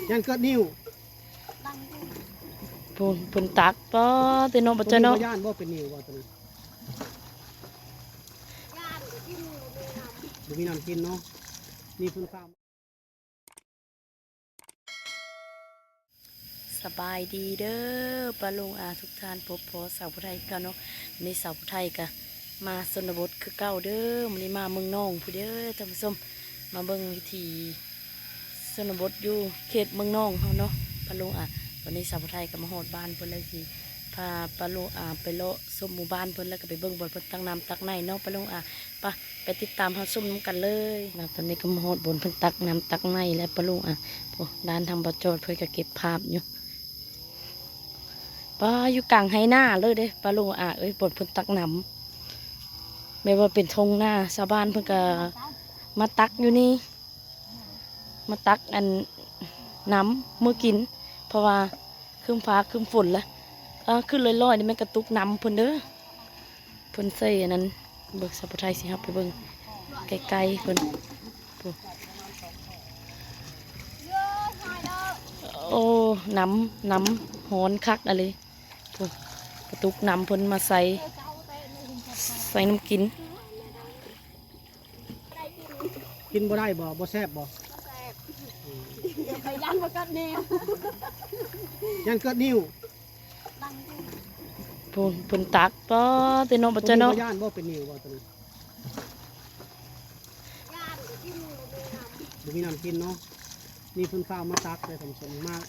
ยันเกิดนิ้วปุ่นตักป้อเตโนปัจจโนย่านบ่เป็นนิ้วบ่ตัวนี้บ่มีน้ำกินเนาะนี่เพิ่นข้าวสบายดีเด้อปะลุงอาทุกท่านพบพอสาวผู้ไทยกันเนาะในสาวผู้ไทยกะมาชนบทคือเก่าเด้อมื้อนี้มาเมืองน้องผู้เด้อท่านผู้ชมมาเบิ่งวิถีชนบทอยู่เขตเมืองน้องเฮาเนาะปะลุงอาวันนี้สาวผู้ไทยก็มาฮอดบ้านเพิ่นเลยสิพาปะลุงอาไปเลาะชมหมู่บ้านเพิ่นแล้วก็ไปเบิ่งบ่อนเพิ่นตักน้ำตักในเนาะปะลุงอาไปติดตามเฮาชมนํกันเลยนะตอนนี้ก็มาฮอดบนเพิ่นตักน้ำตักในแล้วปะลุงอาโอ้ด้านทางบ่จอดเพิ่นก็เก็บภาพอยู่ป้าอยู่กลางไฮหน้าเลยเด้ปลาลุงเอ้ยปวดเพิ่นตักน้ำไม่ว่าเป็นทงหน้าชาวบ้านเพิ่นก็มาตักอยู่นี่มาตักอันน้ำมื้อกินเพราะว่าคืมฟ้าคืมฝนละขึ้นลอยๆนี่มันกระตุกน้ำเพิ่นเด้อเพิ่นใส่อันนั้นเบิกสัพพไทยสิครับไปเบิ่งไกลๆเพิ่นโอ้น้ำหอนคักอะไรกระตุกน้ำพ้นมาใส่น้ำกินบ่ได้บ่แซ่บบ่ไปยันมากัดแนวยันเกิดนิ้วปุ่นตักป้อเตโนปัจจโนย่านบ่เป็นนิ้วบ่ตัวนี้บ่มีน้ำกินเนาะนี่เพิ่นข้าวมาตักเลยท่านผู้ชมมาก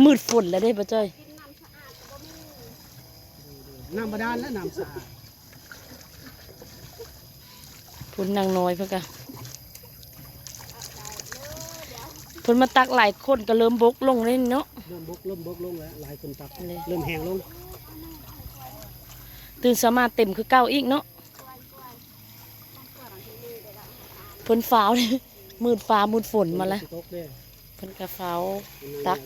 มืดฝนแล้วได้ป้าจ้อยน้ำบาดาลและน้ำสะอาดพุ่นนางน้อยเพื่อกะพุ่นมาตักหลายคนก็เริ่มบกลงเลยเนาะเริ่มบกลงแล้วหลายคนตักเริ่มแห้งลงตื่นสมาเต็มคือเก้าอีกเนาะพุ่นฟ้าวเลยมืดฟ้ามืดฝนมาแล้วพุ่นกระฟ้าวตัก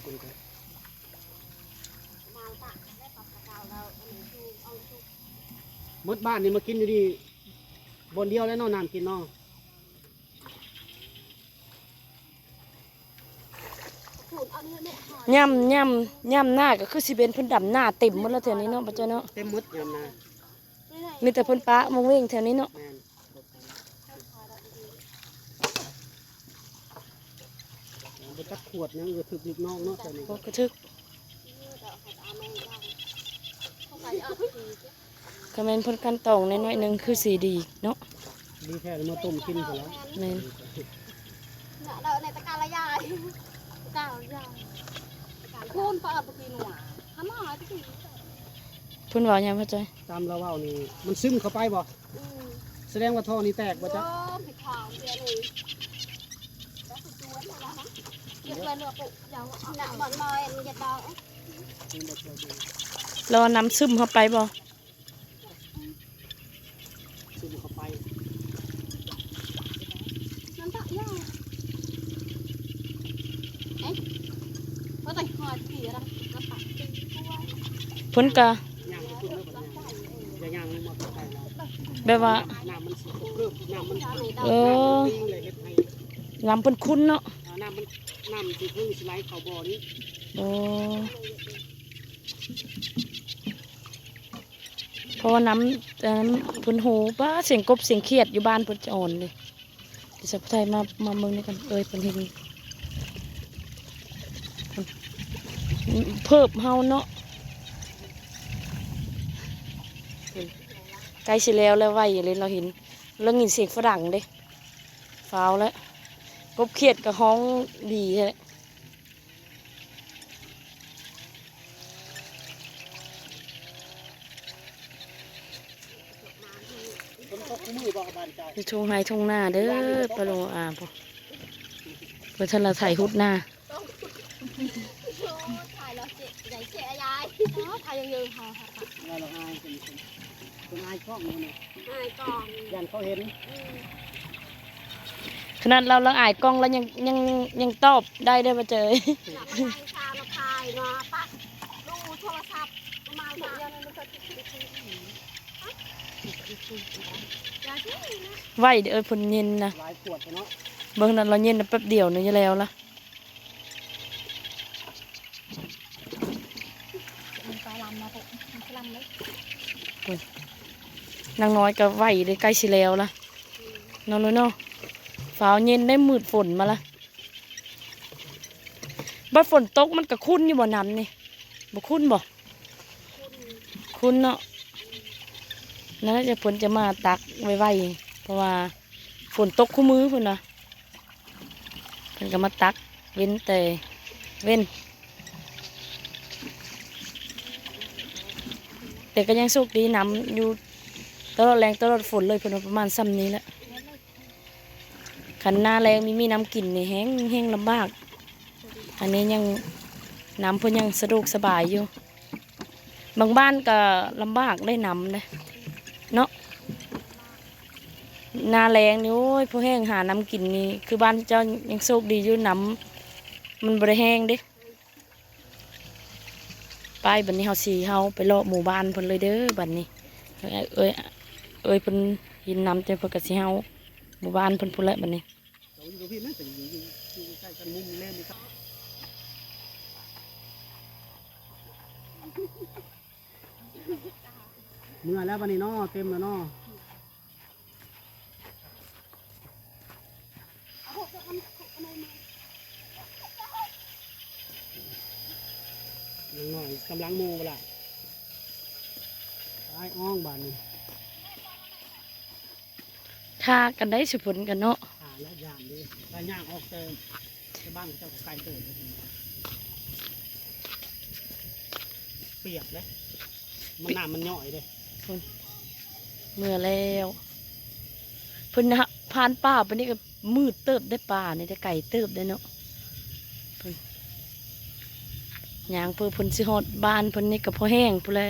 มดบ้านนี่มากินอยู่ดีบนเดียวแล้วเนาะน้ำกินเนาะย่ำหน้าก็คือสิเป็นพุ่นดำหน้าเต็มหมดแล้วแถวนี้เนาะป้าจ้อยเนาะเต็มมดยำนามีแต่พุ่นป้ามงเว้งแถวนี้เนาะบนจักขวดยังถึกนิดน้องเนาะแต่นี่กระทึกกระเมนพ่นกันตองน้อยๆนึงคือสีดีเนาะดีแค่มาต้มกินไปแล้วเมนเราในตะการละยายตะการละยายคูณเปิดปกีหนัวทำหน่อยตะกี้พ่นว่ายังพ่อใจตามเราเว้านี่มันซึมเข้าไปบ่แสดงว่าท่อนี่แตกบ่จ๊ะผิดทางเดียวเลยแล้วสุดตัวเลยนะเดี๋ยวเราปุ๊บเดี๋ยวหนักบ่อนลอยมันจะดองรอน้ำซึมเข้าไปบ่ซึมเข้าไปน้ำตาย่าเอ๊ะว่าแต่หอยผีอะไรกระปักพ่นกะแบบว่าน้ำพ่นคุ้นเนาะน้ำที่เพิ่งสไลด์เขาบ่อนี้โอ้เพราะว่าน้ำพ่นหูป้าเสียงกบเสียงเขียดอยู่บ้านพ่นจะอ่อนเลยที่สัพพไทยมาเมืองนี้กันพ่นเห็นเพิ่มเฮาเนาะใกล้สิแล้วไว้เลยเราเห็นแล้วยินเสียงฝรั่งเด้ฟ้าวแล้วกบเขียดกับห้องดีเลยทงไฮทงหน้าเด้อปลาโลพอเพื่อท่านเราถ่ายหุดหน้าถ่ายแล้วใหญ่เจ๊ยายถ่ายยังยืนค่ะเราอายเป็นอายกล้องนี่อายกล้องยันเขาเห็นขนาดเราอายกล้องแล้วยังตอบได้มาเจอชาเราถ่ายมาปักดูโทรศัพท์มาเดี๋ยวมันก็ไหวผลเย็นนะเบิ่งนั้นเราเย็นแป๊บเดียวนึงจะแล้วละ ไปลำมาผมมันลำเลย นางน้อยก็ไหวเลยใกล้สิแล้วละนอนเลยเนาะฟ้าเย็นได้มืดฝนมาละบัดฝนตกมันก็คุ้นอยู่บ่น้ำนี่บ่คุ้นบ่คุ้นเนาะนั่นแหละจะฝนจะมาตักไวๆเพราะว่าฝนตกคู่มือพุ่นนะเพิ่นก็มาตักเว้นแต่เว้นแต่ก็ยังโชคดีน้ำอยู่ตลอดแรงตลอดฝนเลยเพิ่นว่าประมาณซ้ำนี้แหละขันหน้าแรงมีน้ำกินนี่แห้งลำบากอันนี้ยังน้ำเพิ่นยังสะดวกสบายอยู่บางบ้านก็ลำบากได้น้ำเลยเนาะหน้าแรงนี่โอ้ยพอแห้งหาน้ำกินนี่คือบ้านเจ้ายังโชคดีอยู่น้ำมันบริแห้งเด้ไปบัดนี้เฮาไปเลาะหมู่บ้านเพิ่นเลยเด้อบัดนี้เอ้ยเพิ่นยินน้ำเจ้าเพิ่นก็สิเฮาหมู่บ้านเพิ่นพุ่นแหละบัดนี้ เราอยู่กับพี่นะแต่อยู่ใกล้กันมุมแน่นี่ครับเมื่อแล้ววันนี้เนาะเต็มแล้วเนาะยังหน่อยกำลังโมเวลาไอ้อ้องบานนี้ ถ้ากันได้สุผลกันเนาะ หาและยามดีถ้าย่างออกเติมจะบ้านเจ้าไก่เติมเปียกเลยมันน้ำมันย่อยเลย เมื่อแล้วเพิ่นนะผ่านป่าไปนี่ก็มืดเติบได้ป่านี่ได้ไก่เติบได้เนาะเพิ่นย่างเพิ่นสิฮอดบ้านเพิ่นนี่ก็พอแห้งพุ่นแหละ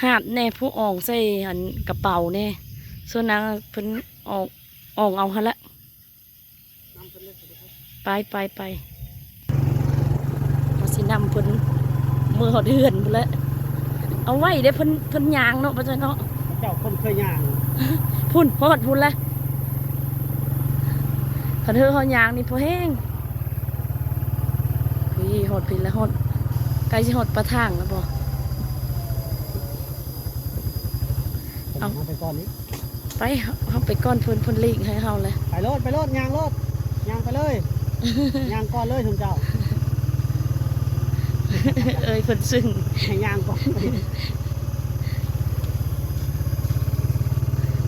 หาดแน่ผู้อ่องใส่หันกระเป๋าแน่ส่วนนางเพิ่นออกเอาหั่นละไปพอสินำเพิ่นมือหอดเหือนพุ่นแหละเอาไว้เด้เพิ่นย่างเนาะบ่จ้ะเนาะ เจ้าคนเคยย่าง พุ่นฮอดพุ่นเลยขันเธอหอยางนี่พอแห้งพี่หอดผิดแล้วหอดใกล้จะหอดปลาทางแล้วบ่ เอาไปก่อนนี้ ไปเอาไปก้อนเพิ่นลีกให้เฮาเลย ไปรถย่างไปเลยย่างก่อนเลยทุกเจ้า เอ้ยเพิ่นซึ่ง ให้ย่างก่อน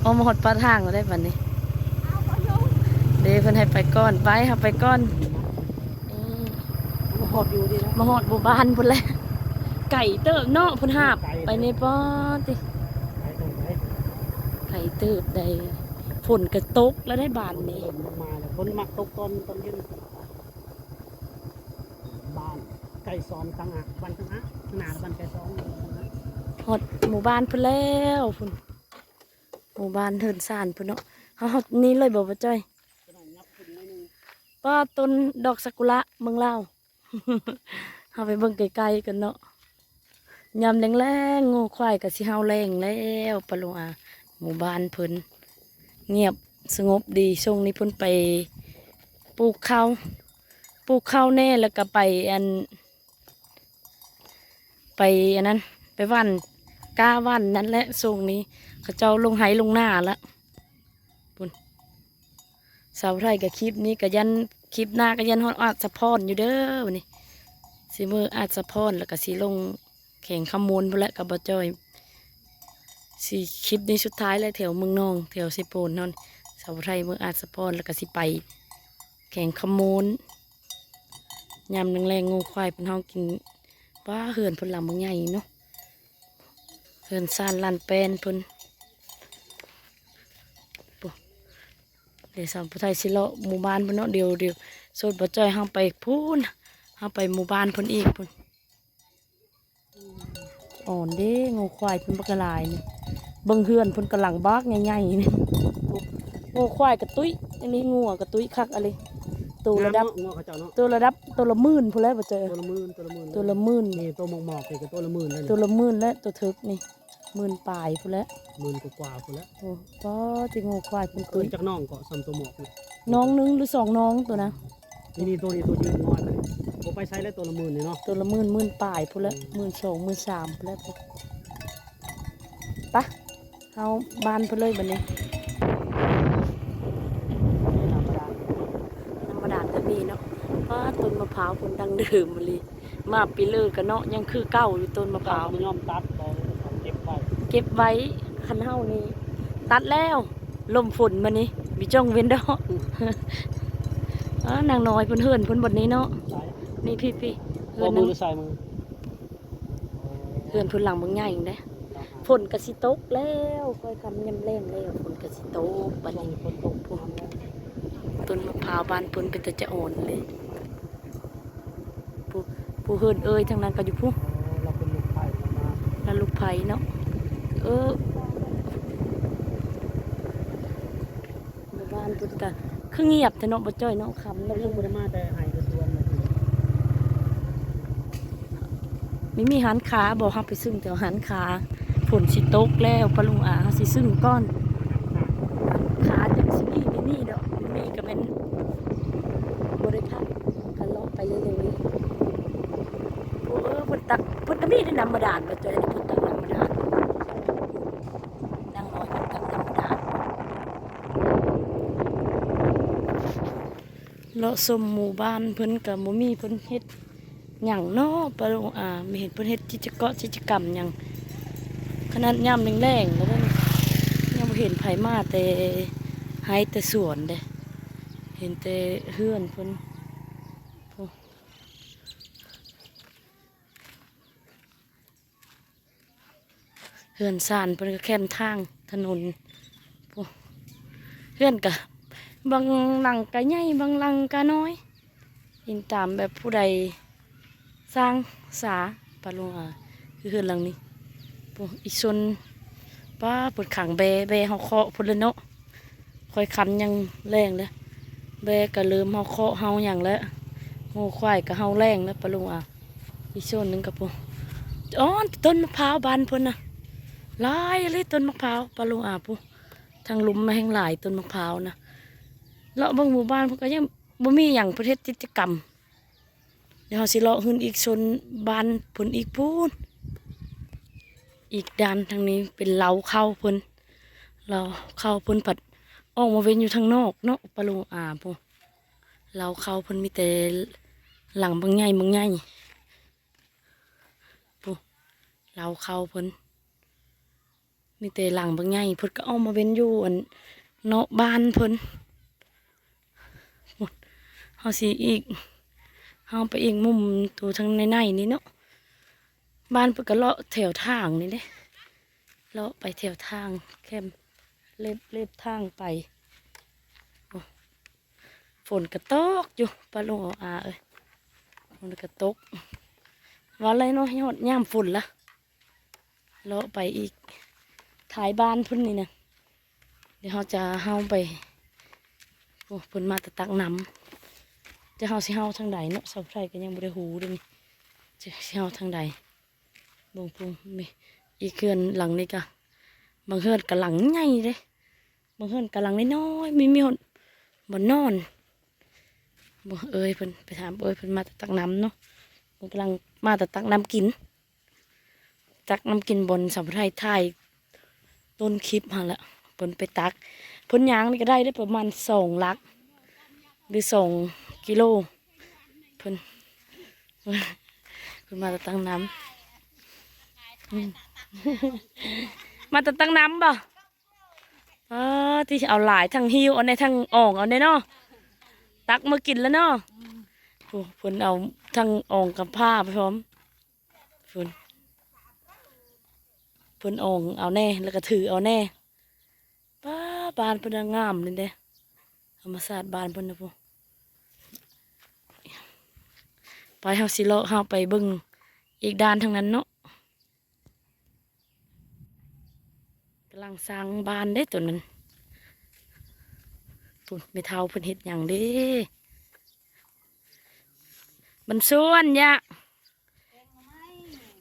เอามาหอดปลาทางแล้วได้บัดนี้เด้เพิ่นให้ไปก้อนไปเอาไปก้อนมาหดอยู่ดีนะ มาหอดหมู่บ้านพุ่นเลยไก่เติบเนาะเพิ่นหาบไปในป้อติ ไปตรงไหน ไก่เติบได้ฝนกระตกแล้วได้บานนี้ มาแล้วคนมักตกตอนยืนบ้านไก่ซ้อมตั้งอ่ะบ้านตั้งอ่ะหนาบ้านไก่ซ้อม หอดหมู่บ้านพุ่นแล้วพุ่นหมู่บ้านเทินซ่านพุ่นเนาะเฮานี่เลยบ่บ่จ้อยป้าต้นดอกซากุระเมืองลาว เฮาไปเบิ่งไกลๆกันเนาะยามแรงๆงูควายก็สิเฮาแรงแล้วปะลุงอาหมู่บ้านเพิ่นเงียบสงบดีช่วงนี้เพิ่นไปปลูกข้าวแน่แล้วก็ไปอันนั้นไปวันกาวันนั้นแหละช่วงนี้เขาเจ้าลงไหลงหน้าละปุ่นสาวไทยกับคลิปนี้ก็ยันคลิปหน้าก็ยันฮอดอาจสะพอนอยู่เด้อวันนี้สีมืออาจสะพอนแล้วก็สีลงแข่งขมูลพุ่นละกับบจอยสีคลิปนี้สุดท้ายเลยแถวเมืองนองแถวสิโปนนั่นสาวไทยมืออาจสะพอนแล้วก็สิไปแข่งขมูลยำแรงๆงูควายเป็นห้องกินว่าเหือนพุ่นลำบางใหญ่เนาะเฮือนซานลานแปนเพิ่นเดี๋ยวสาวผู้ไทยสิเลาะหมู่บ้านเพิ่นเนาะเดี๋ยวโซดบ่จ้อยเฮาไปพูนเฮาไปหมู่บ้านเพิ่นอีกเพิ่นอ่อนเด้งูควายเพิ่นบักหลายนี่เบิ่งเฮือนเพิ่นกำลังบากใหญ่ๆนี่งูควายกระตุ้ยอันนี้งูกระตุ้ยคักอะไรตัวระดับ งัวเขาเจ้าเนาะ ตัวระดับตัวละหมื่นพุ่นแล้วบ่เจอ ตัวละหมื่น ตัวละหมื่น นี่ตัวหมอกนี่ก็ตัวละหมื่นเลย ตัวละหมื่นและตัวถึกนี่หมื่นปลายพุ่นแล้ว หมื่นกว่าพุ่นแล้ว โอ้ก็ที่งูควายเป็น เกิ ตุ้ น ย จากน้องก็ซ้ำตัวหมอกนี่ น้องนึงหรือสองน้องตัวนะ นี่ตัวยืนงอนเลย ผมไปใช้แล้วตัวละหมื่นนี่เนาะ ตัวละ10,000ปลายพุ่นละ12,000 13,000พุ่นละไปเฮาบ้านพุ่นเลยบัดนี้ ธรรมดาก็มีเนาะว่าต้นมะพร้าวคนดังเดิมมาเลยมาปีเลิกกันเนาะยังคือเก่าอยู่ต้นมะพร้าว มันยอมตัดบ่เก็บไว้ เก็บไว้คันเฮานี่ตัดแล้วลมฝนมานี่มีจ้องเว้นดอก นางน้อยเพิ่นเฮือนเพิ่นบนนี้เนาะ ใส่ นี่พี่เฮื บ่ อน มื นึ อง หรือใส่มือ เฮือนเพิ่นหลังบางใหญ่จังได๋ฝนก็สิตกแล้วค่อยคำยำแรงแล้วฝนก็สิตกบัด ช่วง นี้ นี้ฝนตกพุ่นแล้ว ต้นมะพร้าวบ้านเพิ่นเป็นตะจะอ่อนเลยผู้เฮือนเอ้ยทั้งนั้นก็อยู่ผู้ เราเป็นลูกไผ่มา แล้วลูกไผ่เนาะหมู่บ้านพุ่นก็คือเงียบแต่เนาะบ่จ้อยเนาะคำ แล้ แล้ว ว เพิ่งบ่ได้มาแต่ให้กระทรวงเลย มีหารขาบ่เฮาไปซึ่งแถวหารขาฝนสิตกแล้วปะลุงอาเฮาสิซึ่งก่อนขาจังสิมีดอกมีก็แม่นบ่ได้พักกันเลาะไปเรื่อยๆโอ้เพิ่นตักเพิ่นก็มีได้นำมาดานบ่จ้อยเพิ่นตักนำมาดานนางน้อยเพิ่นตักนำมาดานเลาะชมหมู่บ้านเพิ่นก็บ่มีเพิ่นเฮ็ดหยังเนาะปะลุงอาไม่เห็นเพิ่นเฮ็ดกิจกรรมหยังขนาดยามแรงๆแล้วนั่นยังบ่เห็นไผมาแต่ไห้แต่สวนเด้เห็นแต่เฮือนเพิ่นโอ้เฮือนซ่านเพิ่นก็แคมทางถนนโอ้เฮือนก็บางหลังก็ใหญ่บางหลังก็น้อยเห็นตามแบบผู้ใดสร้างสาปะลุงอาคือเฮือนหลังนี้โอ้อีส่วนป้าเปิดขังแบเฮาเคาะพุ่นเลยเนาะค่อยคำยังแรงเลยแบก็เริ่มเฮาเคาะเฮาหยังแล้วงูควายก็เฮาแรงแล้วปะลุงอาอีส่วนหนึงก็ปุ๊อ๋อต้นมะพร้าวบานเพิ่นน่ะหลายเลยต้นมะพร้าวปะลุงอาปุ๊ทางหลุมมาแห่งหลายต้นมะพร้าวนะเลาะบางหมู่บ้านเพิ่นก็ยังบ่มีหยังประเภทกิจกรรมเดี๋ยวเฮาสิเลาะขึ้นอีกโซนบ้านเพิ่นอีกพูนอีกด้านทางนี้เป็นเล้าเข้าเพิ่นเราเข้าเพิ่นผัดออกมาเว้นอยู่ทางนอกเนาะปะลุงอาปุ๊เราเข้าเพิ่นมีแต่หลังบางใหญ่ปุ๊เราเข้าเพิ่นมีแต่หลังบางใหญ่เพิ่นก็ออกมาเว้นอยู่อันเนาะบ้านเพิ่นหมดเฮาสิอีกเฮาไปอีกมุมตัวทางในนี่เนาะบ้านเพิ่นก็เลาะแถวทางนี่เด้เลาะไปแถวทางแคมเล็บทางไปโอ้ฝนก็ตกอยู่ปะลุงอาเอ้ยฝนก็ตกว่าอะไรเนาะยอดย่ามฝนละเลาะไปอีกถ่ายบ้านเพุ่นนี่นะเดี๋ยวเราจะเฮาไปโอ้เพุ่นมาแต่ตักน้ำจะเฮาสิเฮาทางใดเนาะสาวไทยก็ยังบ่ได้หูเลยนี่จะสิเฮาทางใดบงปุงมีอีกเฮือนหลังนี่ก็บางเฮือนก็หลังใหญ่เด้บางเฮือนก็หลังน้อยๆมีหนบ่นอนบ่เอ้ยเพิ่นไปถามเอ้ยเพิ่นมาแต่ตักน้ำเนาะเพิ่นกำลังมาแต่ตักน้ำกินตักน้ำกินบนสาวไทยถ่ายต้นคลิปมาละเพิ่นไปตักเพิ่นยางนี่ก็ได้ประมาณ2 ลักหรือ2 กิโลเพิ่นมาแต่ตักน้ำมาแต่ตักน้ำบ่ที่เอาหลายทั้งหิวเอาในทั้งอ่องเอาในเนาะตักมากินแล้วเนาะโอ้เพิ่นเอาทั้งอ่องกับผ้าไปพร้อมเพิ่นอ่องเอาแน่แล้วก็ถือเอาแน่บานเพิ่นงามเลยเด้ธรรมศาสตร์บานเพิ่นนะพวกไปเฮาสิเลาะเฮาไปเบิ่งอีกด้านทางนั้นเนาะกำลังสร้างบ้านได้ตัวนั้นปุ่นไม่เท่าเพิ่นเฮ็ดหยังเด้มันส่วนยะ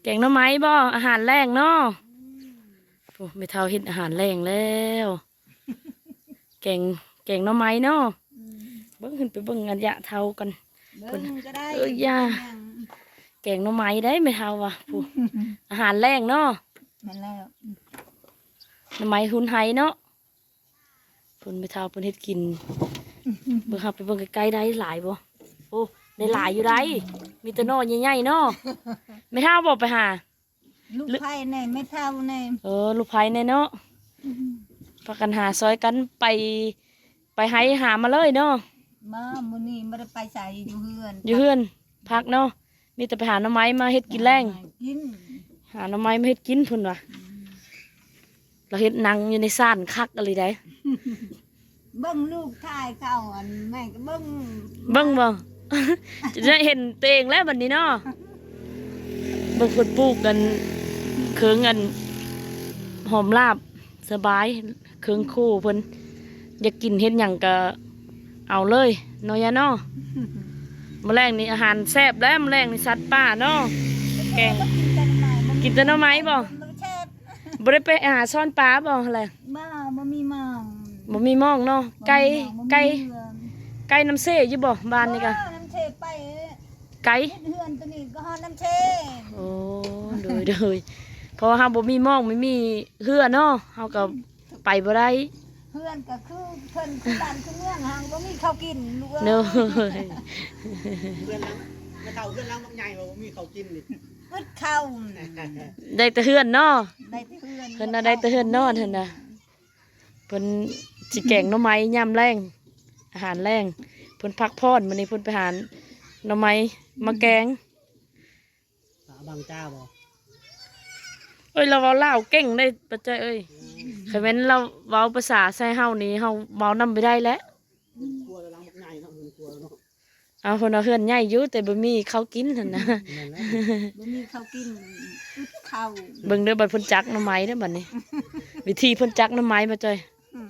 แกงหน่อไม้บ่อาหารแรงเนาะปุ่นไม่เท่าเฮ็ดอาหารแรงแล้วแกงหน่อไม้เนาะเบิ่งขึ้นไปเบิ่งอันยะเท่ากัน เบิ่งก็ได้ ย่าแกงหน่อไม้ได้ไม่เท่าว่ะผู้อาหารแรงเนาะ แม่นแล้ว หน่อไม้หุ่นไห้เนาะเพิ่นไม่เท่าเพิ่นเฮ็ดกินเบิ่งหาไปเบิ่งใกล้ๆได้หลายบ่โอ้ได้หลายอยู่ได้มีแต่หน่อใหญ่ๆเนาะไม่เท่าบ่ไปหา ลูกไผ่แน่ไม่เท่าแน่ ลูกไผ่แน่เนาะพากันหาซอยกันไปให้หามาเลยเนาะ มามื้อนี้บ่ได้ไปใส่อยู่เฮือน อยู่เฮือนพักเนาะมีแต่ไปหาหน่อไม้มาเฮ็ดกินแรง กิน หาหน่อไม้มาเฮ็ดกินพุ่นว่ะเราเฮ็ดหนังอยู่ในซ่านคักอะไรได้ เบิ่งลูกชายเขาอันแม่ก็เบิ่ง เบิ่งบ่ จะได้เห็นตัวเองแล้วบัดนี้เนาะเบิ่งคนปลูกกันเคืองกันหอมลาบสบายเคืองคู่เพิ่นอยากกินเฮ็ดหยังก็เอาเลยเนาะยาเนาะมื้อแรงนี่อาหารแซ่บแล้วมื้อแรงนี่สัตว์ป่าเนาะแกง กินแต่หน่อไม้บ่ บ่แซ่บ บ่ได้ไปหาซ่อนปลาบ่อะไร มาบ่มีหมอง บ่มีหมองเนาะไก่ บ่มี ไก่ เรือน ไก่น้ำเซ่อยู่บ่บ้านนี่ก็ น้ำเชไป ไก่ เฮือนตัวนี้ก็ฮอดน้ำเช โอ้โดยเพราะว่าเฮาบ่มีหมองไม่มีเรือเนาะเฮาก็ไปบ่ได้ เฮือนก็คือเพิ่นคือบ้านคือเมืองหางบ่มีข้าวกินลูกเอ้ย เนาะ เพื่อนล้างไม่เท่าเพื่อนล้างมักใหญ่บ่มีเขากินนี่ อึดข้าว ได้แต่เฮือนเนาะ ได้แต่เฮือน เพิ่นน่ะได้แต่เฮือนนอนเพิ่นน่ะเพิ่นสิแกงหน่อไม้ยามแรงอาหารแรงเพิ่นพักผ่อนมื้อนี้เพิ่นไปหาหน่อไม้มาแกง สาบางจ้าบ่ เอ้ยเราเว้าลาวเก่งได้ปัจจัยเอ้ยคันแม่นเราเว้าภาษาใส่เฮานี่เฮาเว้านำไปได้แล้ว กลัวล้างมักใหญ่เนาะเพิ่นกลัวเนาะ เอาเพิ่นเอาเฮือนใหญ่อยู่แต่บ่มีข้าวกินหั่นนะ นั่นแหละ บ่มีข้าวกินอึดข้าว เบิ่งเด้อบัดเพิ่นจักหน่อไม้เด้อบัดนี้ วิธีเพิ่นจักหน่อไม้มาจ้อย อืม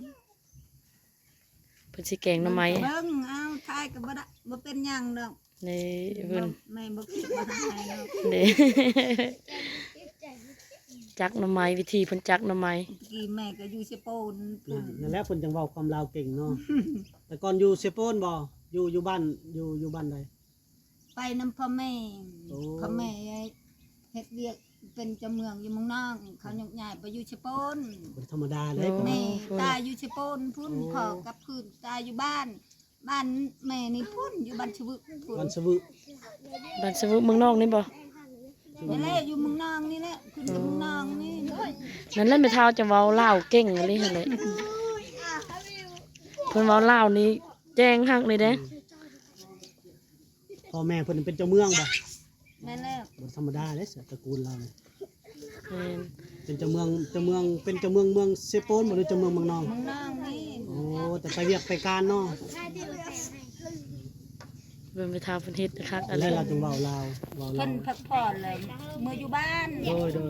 เพิ่นสิแกงหน่อไม้ เบิ่งเอาทายก็บ่ได้บ่เป็นหยังดอก นี่เพิ่น แม่บ่คิดว่าหายดอก เด้ จักหน่อไม้วิธีเพิ่นจักหน่อไม้ กี่แม่ก็อยู่เชโปนพุ่น นั่นแหละเพิ่นจังเว้าความลาวเก่งเนาะ แต่ก่อนอยู่เซโปนบ่อยู่บ้านอยู่บ้านใด ไปน้ำพ่อแม่ โอ้ พ่อแม่เฮ็ดเวียกเป็นเจ้าเมืองอยู่เมืองนอกเขายกย้ายไปอยู่เชโปน บ่ธรรมดาเลย แม่ตายอยู่เชโปนพุ่นพ่อกับคืนตายอยู่บ้าน บ้านแม่นี่พุ่นอยู่บ้านชวึกพุ่น วันสวึ บ้านสวุเมืองนอกนี่บ่ นี่แหละอยู่เมืองนอกนี่แหละขึ้นอยู่เมืองนอกนี่ นั่นแหละแม่เฒ่าจะเว้าลาวเก่งอะไรหั่นแหละเพิ่นเว้าลาวนี่แจ้งคักเลยเด้ พ่อแม่เพิ่นเป็นเจ้าเมืองบ่ แม่นแล้ว บ่ธรรมดาเด้ตระกูลเราเนี่ย แม่น เป็นเจ้าเมืองเป็นเจ้าเมืองเมืองเซโปนบ่หรือเจ้าเมืองเมืองนอง เมืองนอกนี่ โอ้แต่ไปเวียกไปการเนาะ เบิ่งแม่เฒ่าเพิ่นเฮ็ดคักอะไร แล้วเราจึงเว้าลาวเว้า เพิ่ ลาน ว พักผ่อนเลยเมื่ออยู่บ้าน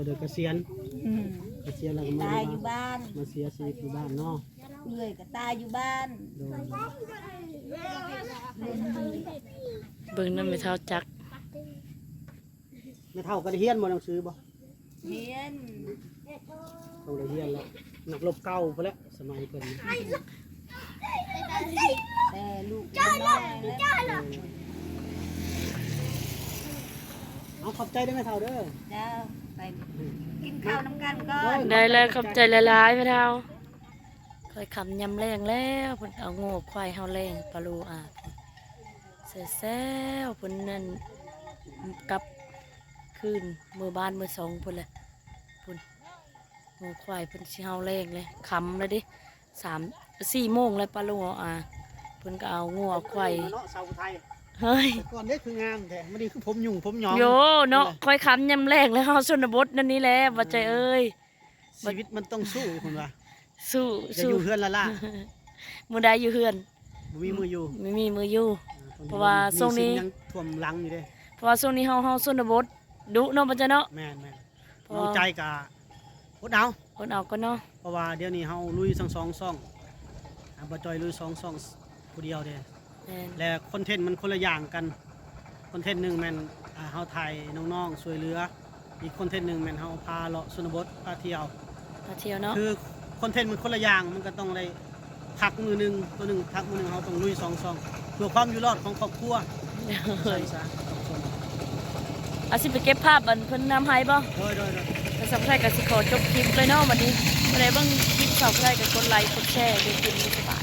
โดยเกษียณ อืม เกษียณแล้วก็มา ตายอยู่บ้าน มาเสียชีวิตอยู่บ้านเนาะ เอื่อยก็ตายอยู่บ้าน โดย เบิ่งนำแม่เฒ่าจัก แม่เฒ่าก็ได้เฮียนบ่หนังสือบ่ เฮียน ต้องได้เฮียนแล้วนักรบเก่าพุ่นแหละสมัยเพิ่น แต่ลูกยังน้อยแล้ว เอาขอบใจได้ไหมเท่าเด้อ จะไปกินข้าวน้ำกันก่อน ได้แล้วขอบใจหลายๆแม่เฒ่าค่อยคำยำแรงแล้วเพิ่นเอาโง่ควายเฮาแรงปลาลูอาเสียแซวเพิ่นนั่นกลับคืนมือบ้านมือสองเพิ่นแหละเพิ่นโง่ควายเพิ่นสิเฮาแรงเลยคำเลยดิ3-4 โมงแล้วปลาลูอาเพิ่นก็เอาโง่ควาย เนาะสาวไทย เฮ้ย แต่ก่อนเด้คืองามแท้มื้อนี้คือผมยุ่งผมหยอง โยเนาะค่อยคำยำแรงแล้วเฮาชนบทนั่นนี่แหละว่าใจเอ้ย ชีวิตมันต้องสู้คุณว่า สู้ อย่า สู้ อยู่เฮือนละล่ะ มือใดอยู่เฮือน บ่มีมืออยู่ ไม่มีมืออยู่ เพราะว่าช่วงนี้ มีสิ่ยังท่วมหลังอยู่เด้ เพราะว่าช่วงนี้เฮาชนบทดุเนาะปัจจเนาะ แม่น เพราะ น้องใจกะอดเอา คนเอาก็เนาะ เพราะว่าเดี๋ยวนี้เฮาลุยทั้งสองซ่องบ่จอยลุยสองซ่องผู้เดียวเด้ แม่น และคอนเทนต์มันคนละอย่างกันคอนเทนต์หนึงแม่นเฮาถ่ายน้องๆช่วยเหลืออีกคอนเทนต์หนึงแม่นเฮาพาเลาะชนบทพาเที่ยว มาเที่ยวเนาะ คือคอนเทนต์มันคนละอย่างมันก็ต้องได้พักมือหนึงตัวหนึงพักมือหนึงเฮาต้องลุยสองซ่องเพื่อความอยู่รอดของครอบครัว ใส่ซะกับคน อาสิไปเก็บภาพอันเพิ่นนำให้บ่ โดย แต่สาวผู้ไทยก็สิขอจบคลิปเลยเนาะวันนี้บ่ได้เบิ่งคลิปสาวผู้ไทยก็กดไลค์กดแชร์ดูคลิปนี้สบาย